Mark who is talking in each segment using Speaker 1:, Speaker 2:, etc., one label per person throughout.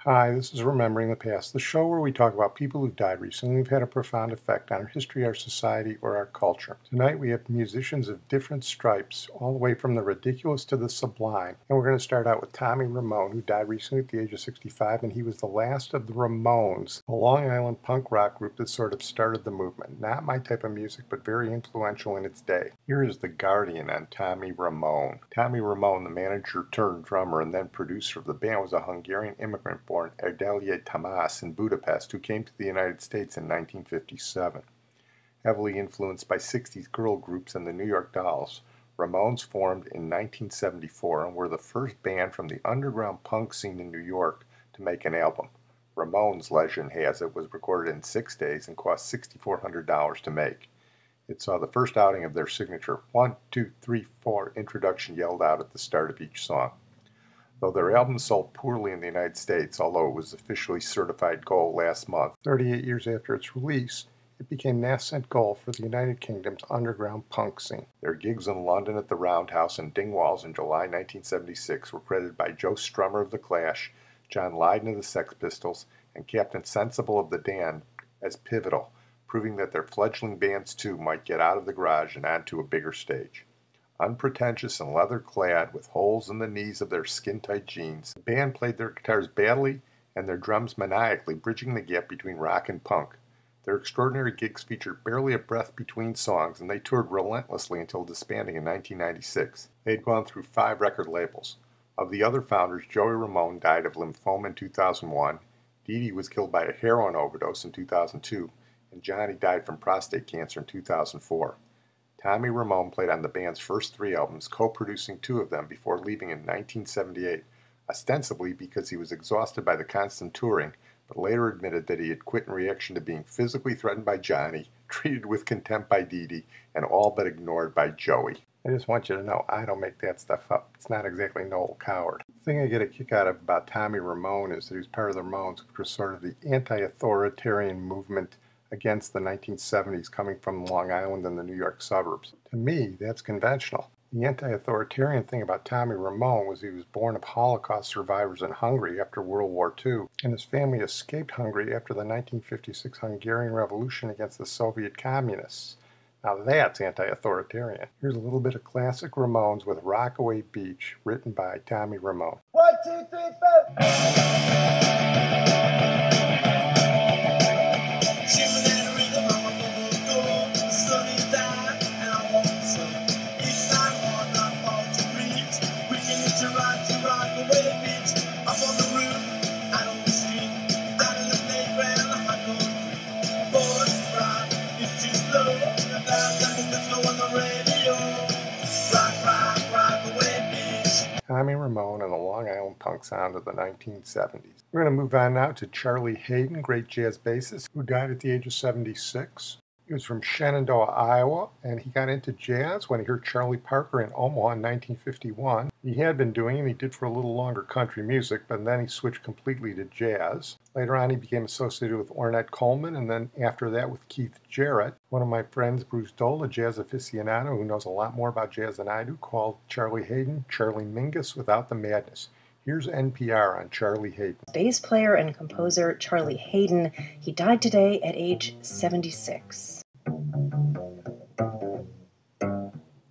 Speaker 1: Hi, this is Remembering the Past, the show where we talk about people who died recently who've had a profound effect on our history, our society, or our culture. Tonight we have musicians of different stripes, all the way from the ridiculous to the sublime. And we're going to start out with Tommy Ramone, who died recently at the age of 65, and he was the last of the Ramones, a Long Island punk rock group that sort of started the movement. Not my type of music, but very influential in its day. Here is The Guardian on Tommy Ramone. Tommy Ramone, the manager turned drummer and then producer of the band, was a Hungarian immigrant born Erdélye Tamás in Budapest, who came to the United States in 1957. Heavily influenced by 60s girl groups and the New York Dolls, Ramones formed in 1974 and were the first band from the underground punk scene in New York to make an album. Ramones, legend has it, was recorded in 6 days and cost $6,400 to make. It saw the first outing of their signature 1, 2, 3, 4 introduction yelled out at the start of each song. Though their album sold poorly in the United States, although it was officially certified gold last month, 38 years after its release, it became nascent gold for the United Kingdom's underground punk scene. Their gigs in London at the Roundhouse and Dingwalls in July 1976 were credited by Joe Strummer of The Clash, John Lydon of the Sex Pistols, and Captain Sensible of the Damned as pivotal, proving that their fledgling bands too might get out of the garage and onto a bigger stage. Unpretentious and leather-clad, with holes in the knees of their skin-tight jeans, the band played their guitars badly and their drums maniacally, bridging the gap between rock and punk. Their extraordinary gigs featured barely a breath between songs, and they toured relentlessly until disbanding in 1996. They had gone through 5 record labels. Of the other founders, Joey Ramone died of lymphoma in 2001, Dee Dee was killed by a heroin overdose in 2002, and Johnny died from prostate cancer in 2004. Tommy Ramone played on the band's first 3 albums, co-producing 2 of them before leaving in 1978, ostensibly because he was exhausted by the constant touring, but later admitted that he had quit in reaction to being physically threatened by Johnny, treated with contempt by Dee Dee, and all but ignored by Joey. I just want you to know, I don't make that stuff up. It's not exactly Noel Coward. The thing I get a kick out of about Tommy Ramone is that he was part of the Ramones, which was sort of the anti-authoritarian movement against the 1970s coming from Long Island and the New York suburbs. To me, that's conventional. The anti-authoritarian thing about Tommy Ramone was he was born of Holocaust survivors in Hungary after World War II, and his family escaped Hungary after the 1956 Hungarian Revolution against the Soviet communists. Now that's anti-authoritarian. Here's a little bit of classic Ramones with Rockaway Beach, written by Tommy Ramone.
Speaker 2: 1, 2, 3, 4.
Speaker 1: Tommy Ramone and the Long Island punk sound of the 1970s. We're going to move on now to Charlie Haden, great jazz bassist, who died at the age of 76. He was from Shenandoah, Iowa, and he got into jazz when he heard Charlie Parker in Omaha in 1951. He had been doing, and he did for a little longer, country music, but then he switched completely to jazz. Later on, he became associated with Ornette Coleman, and then after that with Keith Jarrett. One of my friends, Bruce Dole, a jazz aficionado who knows a lot more about jazz than I do, called Charlie Haden Charlie Mingus without the madness. Here's NPR on Charlie Haden.
Speaker 3: Bass player and composer Charlie Haden. He died today at age 76.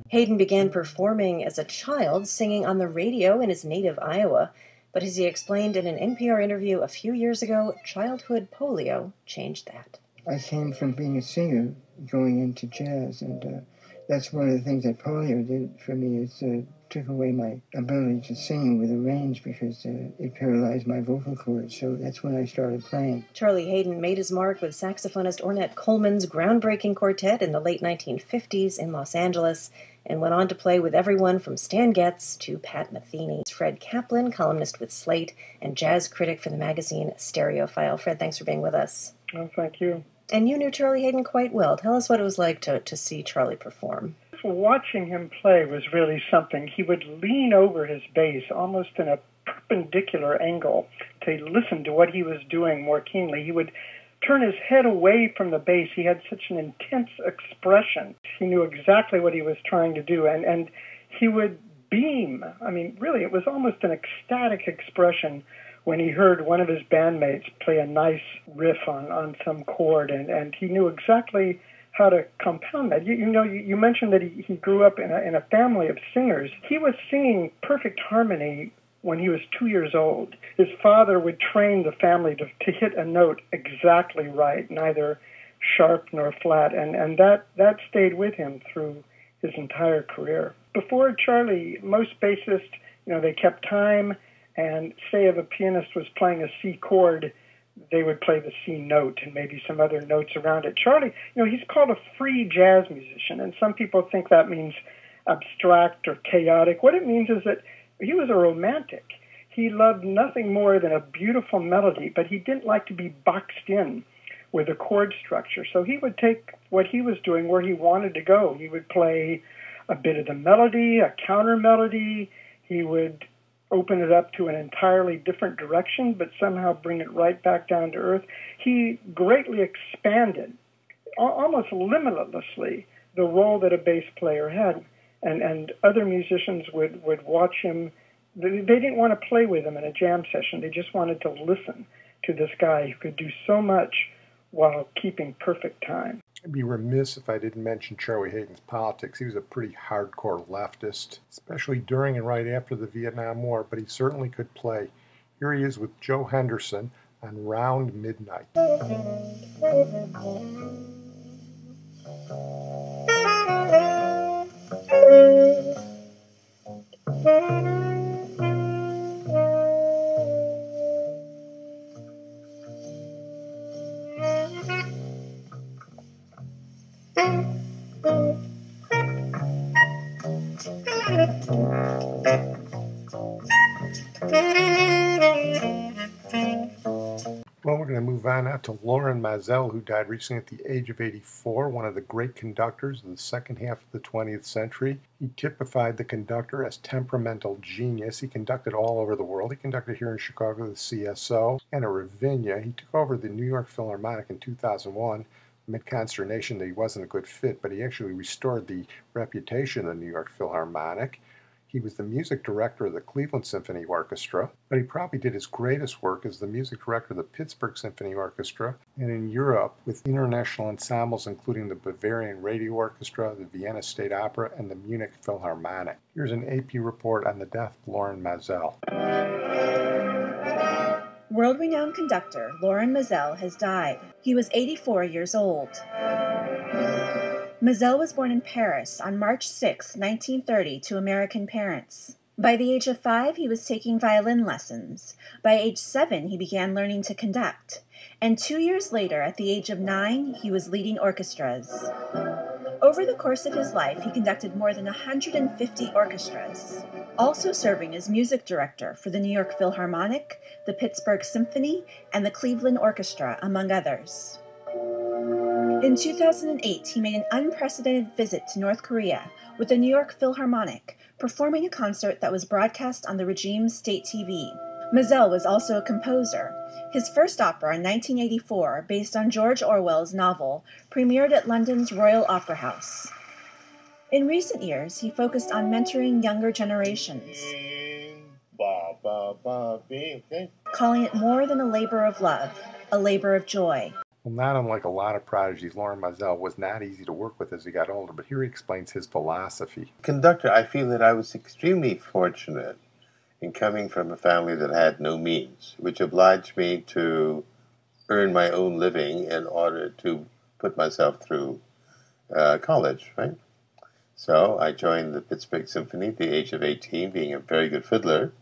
Speaker 3: Haden began performing as a child, singing on the radio in his native Iowa. But as he explained in an NPR interview a few years ago, childhood polio changed that.
Speaker 4: I came from being a singer going into jazz, and that's one of the things that polio did for me is took away my ability to sing with a range because it paralyzed my vocal cords. So that's when I started playing.
Speaker 3: Charlie Haden made his mark with saxophonist Ornette Coleman's groundbreaking quartet in the late 1950s in Los Angeles, and went on to play with everyone from Stan Getz to Pat Metheny. Fred Kaplan, columnist with Slate and jazz critic for the magazine Stereophile. Fred, thanks for being with us.
Speaker 5: Oh, thank you.
Speaker 3: And you knew Charlie Haden quite well. Tell us what it was like to see Charlie perform.
Speaker 5: Watching him play was really something. He would lean over his bass almost in a perpendicular angle to listen to what he was doing more keenly. He would turn his head away from the bass. He had such an intense expression. He knew exactly what he was trying to do, and he would beam. I mean, really, it was almost an ecstatic expression when he heard one of his bandmates play a nice riff on some chord, and he knew exactly how to compound that. You mentioned that he grew up in a family of singers. He was singing perfect harmony when he was 2 years old. His father would train the family to hit a note exactly right, neither sharp nor flat, and that stayed with him through his entire career. Before Charlie, most bassists, they kept time, and say if a pianist was playing a C chord, they would play the C note and maybe some other notes around it. Charlie, he's called a free jazz musician, and some people think that means abstract or chaotic. What it means is that he was a romantic. He loved nothing more than a beautiful melody, but he didn't like to be boxed in with a chord structure. So he would take what he was doing where he wanted to go. He would play a bit of the melody, a counter melody. He would open it up to an entirely different direction, but somehow bring it right back down to earth. He greatly expanded, almost limitlessly, the role that a bass player had. And other musicians would watch him. They didn't want to play with him in a jam session. They just wanted to listen to this guy who could do so much while keeping perfect time.
Speaker 1: I'd be remiss if I didn't mention Charlie Haden's politics. He was a pretty hardcore leftist, especially during and right after the Vietnam War, but he certainly could play. Here he is with Joe Henderson on Round Midnight. Well, we're going to move on now to Lorin Maazel, who died recently at the age of 84, one of the great conductors of the second half of the 20th century. He typified the conductor as temperamental genius. He conducted all over the world. He conducted here in Chicago, the CSO, and at Ravinia. He took over the New York Philharmonic in 2001, amid consternation that he wasn't a good fit, but he actually restored the reputation of the New York Philharmonic. He was the music director of the Cleveland Symphony Orchestra, but he probably did his greatest work as the music director of the Pittsburgh Symphony Orchestra, and in Europe with international ensembles including the Bavarian Radio Orchestra, the Vienna State Opera, and the Munich Philharmonic. Here's an AP report on the death of Lorin Maazel.
Speaker 3: World-renowned conductor Lorin Maazel has died. He was 84 years old. Maazel was born in Paris on March 6, 1930, to American parents. By the age of 5, he was taking violin lessons. By age 7, he began learning to conduct. And 2 years later, at the age of 9, he was leading orchestras. Over the course of his life, he conducted more than 150 orchestras, also serving as music director for the New York Philharmonic, the Pittsburgh Symphony, and the Cleveland Orchestra, among others. In 2008, he made an unprecedented visit to North Korea with the New York Philharmonic, performing a concert that was broadcast on the regime's state TV. Maazel was also a composer. His first opera in 1984, based on George Orwell's novel, premiered at London's Royal Opera House. In recent years, he focused on mentoring younger generations, calling it more than a labor of love, a labor of joy.
Speaker 1: Well, not unlike a lot of prodigies, Lorin Maazel was not easy to work with as he got older, but here he explains his philosophy.
Speaker 2: Conductor, I feel that I was extremely fortunate in coming from a family that had no means, which obliged me to earn my own living in order to put myself through college, right? So I joined the Pittsburgh Symphony at the age of 18, being a very good fiddler,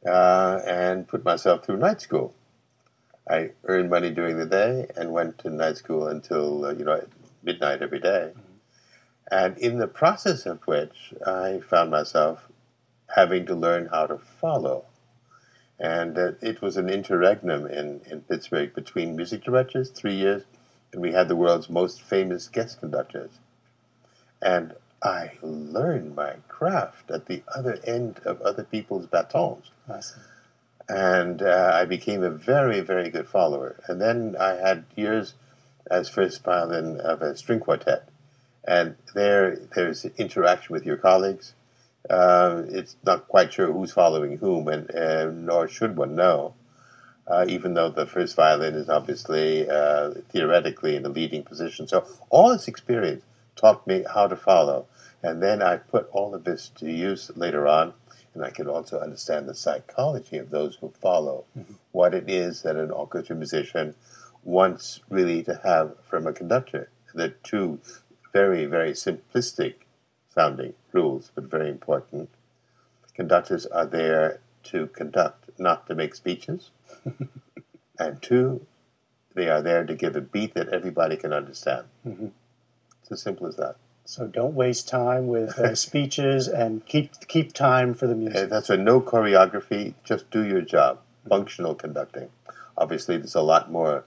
Speaker 2: and put myself through night school. I earned money during the day and went to night school until, midnight every day. And in the process of which, I found myself having to learn how to follow. And it was an interregnum in Pittsburgh between music directors, 3 years, and we had the world's most famous guest conductors. And I learned my craft at the other end of other people's batons.
Speaker 6: Awesome.
Speaker 2: And I became a very, very good follower. And then I had years as first violin of a string quartet. And there's interaction with your colleagues. It's not quite sure who's following whom, and nor should one know. Even though the first violin is obviously theoretically in the leading position. So all this experience taught me how to follow. And then I put all of this to use later on, and I could also understand the psychology of those who follow, what it is that an orchestra musician wants really to have from a conductor. They're two very, very simplistic sounding rules, but very important. Conductors are there to conduct, not to make speeches. And two, they are there to give a beat that everybody can understand. It's as simple as that.
Speaker 6: So don't waste time with speeches, and keep time for the music.
Speaker 2: That's right. No choreography. Just do your job. Functional conducting. Obviously, there's a lot more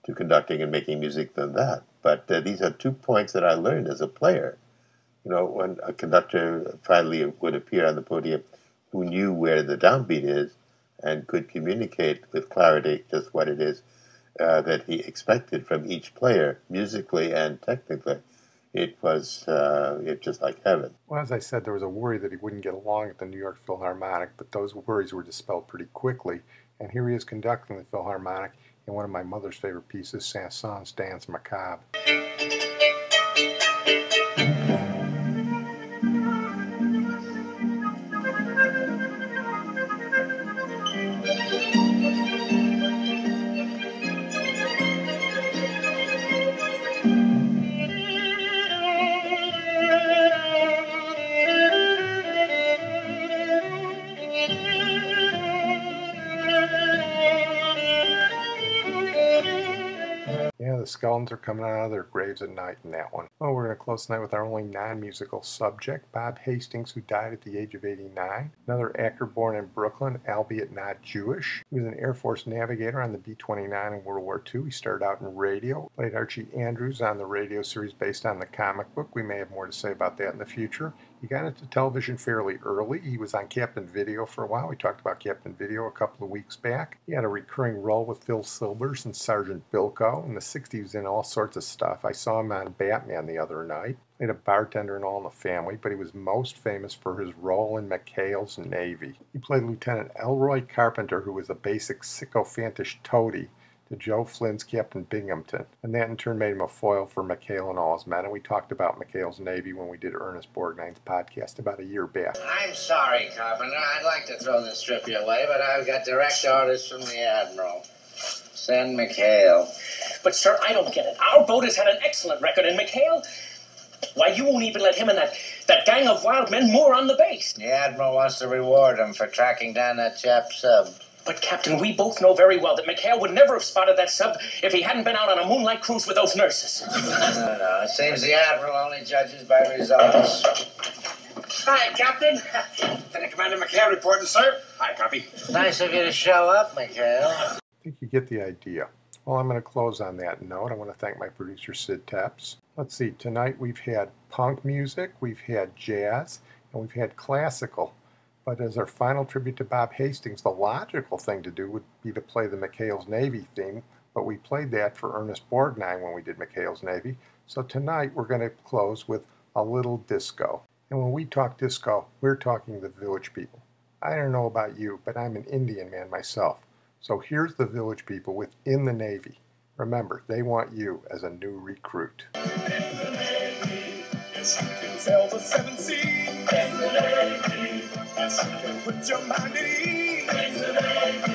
Speaker 2: to conducting and making music than that. But these are 2 points that I learned as a player. You know, when a conductor finally would appear on the podium who knew where the downbeat is and could communicate with clarity just what it is that he expected from each player, musically and technically, it was just like heaven.
Speaker 1: Well, as I said, there was a worry that he wouldn't get along at the New York Philharmonic, but those worries were dispelled pretty quickly. And here he is conducting the Philharmonic in one of my mother's favorite pieces, Saint-Saëns' Danse Macabre. Yeah, the skeletons are coming out of their graves at night in that one. Well, we're going to close tonight with our only non-musical subject, Bob Hastings, who died at the age of 89. Another actor born in Brooklyn, albeit not Jewish. He was an Air Force navigator on the B-29 in World War II. He started out in radio, played Archie Andrews on the radio series based on the comic book. We may have more to say about that in the future. He got into television fairly early. He was on Captain Video for a while. We talked about Captain Video a couple of weeks back. He had a recurring role with Phil Silvers and Sergeant Bilko. In the 60s, he was in all sorts of stuff. I saw him on Batman the other night. Played a bartender in All in the Family, but he was most famous for his role in McHale's Navy. He played Lieutenant Elroy Carpenter, who was a basic sycophantish toady to Joe Flynn's Captain Binghamton, and that in turn made him a foil for McHale and all his men, and we talked about McHale's Navy when we did Ernest Borgnine's podcast about a year back.
Speaker 7: I'm sorry, Carpenter. I'd like to throw this trip your way, but I've got direct orders from the Admiral. Send McHale.
Speaker 8: But, sir, I don't get it. Our boat has had an excellent record, and McHale, why, you won't even let him and that gang of wild men moor on the base.
Speaker 7: The Admiral wants to reward him for tracking down that chap's sub.
Speaker 8: But, Captain, we both know very well that McHale would never have spotted that sub if he hadn't been out on a moonlight cruise with those nurses.
Speaker 7: No, it seems the Admiral only judges by results.
Speaker 8: Hi, Captain. Lieutenant Commander McHale reporting, sir. Hi, copy.
Speaker 7: Nice of you to show up, McHale.
Speaker 1: I think you get the idea. Well, I'm going to close on that note. I want to thank my producer, Sid Tepps. Let's see, tonight we've had punk music, we've had jazz, and we've had classical. But as our final tribute to Bob Hastings, the logical thing to do would be to play the McHale's Navy theme, but we played that for Ernest Borgnine when we did McHale's Navy. So tonight we're going to close with a little disco. And when we talk disco, we're talking the Village People. I don't know about you, but I'm an Indian man myself. So here's the Village People within the Navy. Remember, they want you as a new recruit.
Speaker 9: In the Navy, yes, you can sail the 7 seas. In the Navy, yes, you can put your mind at ease. In the Navy.